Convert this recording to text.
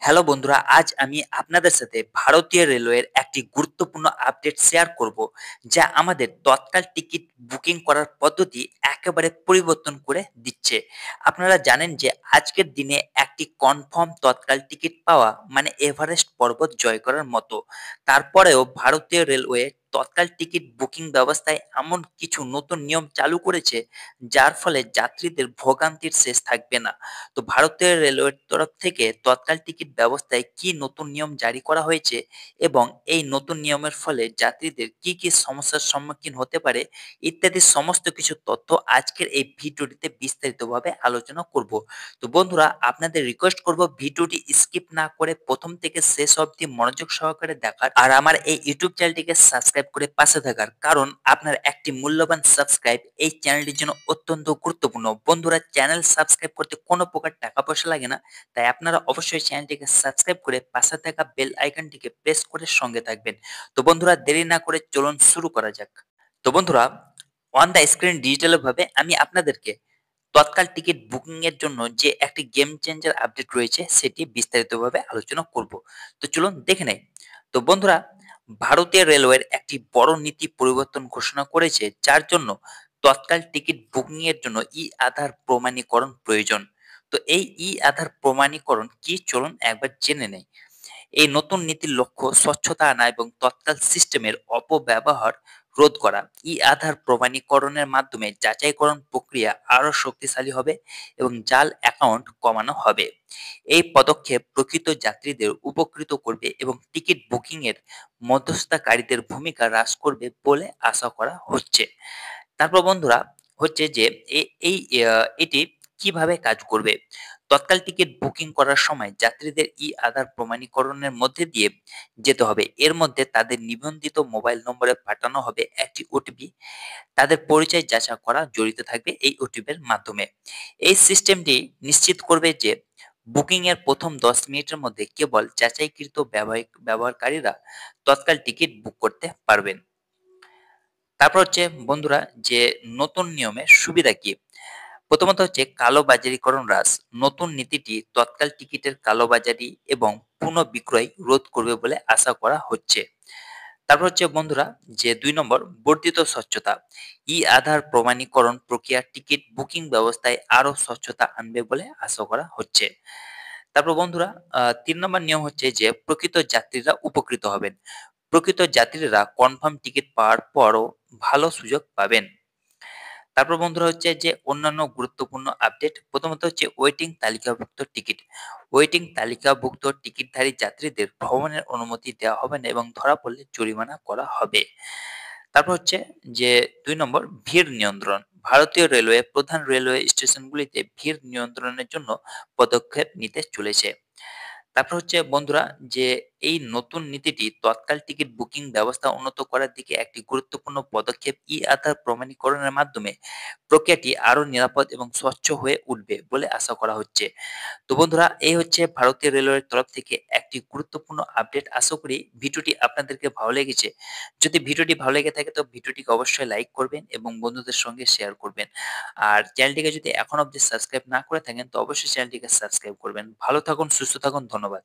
Hello বন্ধুরা, আজ আমি আপনাদের সাথে ভারতীয় রেলওয়ের একটি গুরুত্বপূর্ণ আপডেট শেয়ার করব, যা আমাদের তৎকাল টিকিট বুকিং করার পদ্ধতি একেবারে পরিবর্তন করে দিচ্ছে। আপনারা জানেন যে আজকের দিনে একটি কনফার্ম তৎকাল টিকিট পাওয়া মানে এভারেস্ট পর্বত জয় করার মতো। তারপরেও ভারতীয় রেলওয়ে তৎকাল টিকিট বুকিং ব্যবস্থায় এমন কিছু নতুন নিয়ম চালু করেছে, যার ফলে যাত্রীদের ভোগান্তির শেষ থাকবে না। তো ভারতীয় রেলওয়ের তরফ থেকে তৎকাল টিকিট ব্যবস্থায় কি নতুন নিয়ম জারি করা হয়েছে এবং এই নতুন নিয়মের ফলে যাত্রীদের কি কি সমস্যার সম্মুখীন হতে পারে ইত্যাদি সমস্ত কিছু তথ্য আজকের এই ভিডিওটিতে বিস্তারিতভাবে আলোচনা করব। তো বন্ধুরা, আপনাদের রিকোয়েস্ট করব ভিডিওটি স্কিপ না করে প্রথম থেকে শেষ অবধি মনোযোগ সহকারে দেখার, আর আমার এই ইউটিউব চ্যানেলটিকে সাবস্ক্রাইব করে পাশে থাকার, কারণ আপনার একটি মূল্যবান সাবস্ক্রাইব এই চ্যানেলটির জন্য অত্যন্ত গুরুত্বপূর্ণ। বন্ধুরা, চ্যানেল সাবস্ক্রাইব করতে কোনো প্রকার টাকা পয়সা লাগে না, তাই আপনারা অবশ্যই চ্যানেলটিকে সাবস্ক্রাইব করে পাশে থাকা বেল আইকনটিকে প্রেস করে সঙ্গে থাকবেন। তো বন্ধুরা, দেরি না করে চলুন শুরু করা যাক। তো বন্ধুরা, অন দ্য স্ক্রিন ডিজিটাল ভাবে আমি আপনাদেরকে তৎকাল টিকিট বুকিং এর জন্য যে একটি গেম চেঞ্জার আপডেট রয়েছে সেটি বিস্তারিতভাবে আলোচনা করব। তো চলুন দেখে নেই। তো বন্ধুরা, ভারতীয় রেলওয়ের একটি বড় নীতি পরিবর্তন ঘোষণা করেছে, যার জন্য তৎকাল টিকিট বুকিং এর জন্য আধার প্রমাণীকরণ প্রয়োজন। তো এই আধার প্রমাণীকরণ কি, চলুন একবার জেনে নেই। এই নতুন নীতির লক্ষ্য স্বচ্ছতা আনা এবং তৎকাল সিস্টেমের অপব্যবহার রোধ করা। আধার প্রমাণীকরণের মাধ্যমে যাচাইকরণ প্রক্রিয়া আরো শক্তিশালী হবে এবং জাল অ্যাকাউন্ট কমানো হবে। এই পদক্ষেপ প্রকৃত যাত্রীদের উপকৃত করবে এবং টিকিট বুকিং এর মধ্যস্থতাকারীদের ভূমিকা হ্রাস করবে বলে আশা করা হচ্ছে। তারপর বন্ধুরা, হচ্ছে যে এটি কিভাবে কাজ করবে। তৎকাল টিকিট বুকিং করার সময় যাত্রীদের আধার প্রমাণীকরণের মধ্যে দিয়ে যেতে হবে। এর মধ্যে তাদের নিবন্ধিত মোবাইল নম্বরে পাঠানো হবে একটি ওটিপি। তাদের পরিচয় যাচাই করা জড়িত থাকবে এই ওটিপির মাধ্যমে। এই সিস্টেমটি নিশ্চিত করবে যে বুকিং এর প্রথম 10 মিনিটের মধ্যে কেবল যাচাইকৃত ব্যবহারকারীরা তৎকাল টিকিট বুক করতে পারবেন। তারপর হচ্ছে বন্ধুরা, যে নতুন নিয়মের সুবিধা কি। প্রথমত হচ্ছে কালোবাজারিকরণ হ্রাস। নতুন নীতিটি তৎকাল টিকিটের কালোবাজারি এবং পুনঃবিক্রয় রোধ করবে বলে আশা করা হচ্ছে। তারপর হচ্ছে বন্ধুরা, যে ২ নম্বর, বর্ধিত স্বচ্ছতা। আধার প্রমাণীকরণ প্রক্রিয়া টিকিট বুকিং ব্যবস্থায় আরো স্বচ্ছতা আনবে বলে আশা করা হচ্ছে। তারপর বন্ধুরা, ৩ নম্বর নিয়ম হচ্ছে যে প্রকৃত যাত্রীরা উপকৃত হবেন। প্রকৃত যাত্রীরা কনফার্ম টিকিট পাওয়ার পরও ভালো সুযোগ পাবেন। তারপর বন্ধুরা, হচ্ছে যে অন্যান্য গুরুত্বপূর্ণ আপডেট। প্রথমত হচ্ছে ওয়েটিং তালিকাভুক্ত টিকিট। ওয়েটিং তালিকাভুক্ত টিকিটধারী যাত্রীদের ভ্রমণের অনুমতি দেওয়া হবে না এবং ধরা পড়লে জরিমানা করা হবে। তারপর হচ্ছে যে ২ নম্বর, ভিড় নিয়ন্ত্রণ। ভারতীয় রেলওয়ে প্রধান রেলওয়ে স্টেশনগুলিতে ভিড় নিয়ন্ত্রণের জন্য পদক্ষেপ নিতে চলেছে। তারপর হচ্ছে বন্ধুরা, যে এই নতুন নীতিটি তৎকাল টিকিট বুকিং ব্যবস্থা উন্নত করার দিকে একটি গুরুত্বপূর্ণ পদক্ষেপ। আধার প্রমাণীকরণের মাধ্যমে প্রক্রিয়াটি আরো নিরাপদ এবং স্বচ্ছ হয়ে উঠবে বলে আশা করা হচ্ছে। তো বন্ধুরা, এই হচ্ছে ভারতীয় রেলওয়ের তরফ থেকে একটি গুরুত্বপূর্ণ আপডেট। আশা করি ভিডিওটি আপনাদেরকে ভালো লেগেছে। যদি ভিডিওটি ভালো লেগে থাকে তো ভিডিওটিকে অবশ্যই লাইক করবেন এবং বন্ধুদের সঙ্গে শেয়ার করবেন। আর চ্যানেলটিকে যদি এখন অবধি সাবস্ক্রাইব না করে থাকেন তো অবশ্যই চ্যানেলটিকে সাবস্ক্রাইব করবেন। ভালো থাকুন, সুস্থ থাকুন। ধন্যবাদ।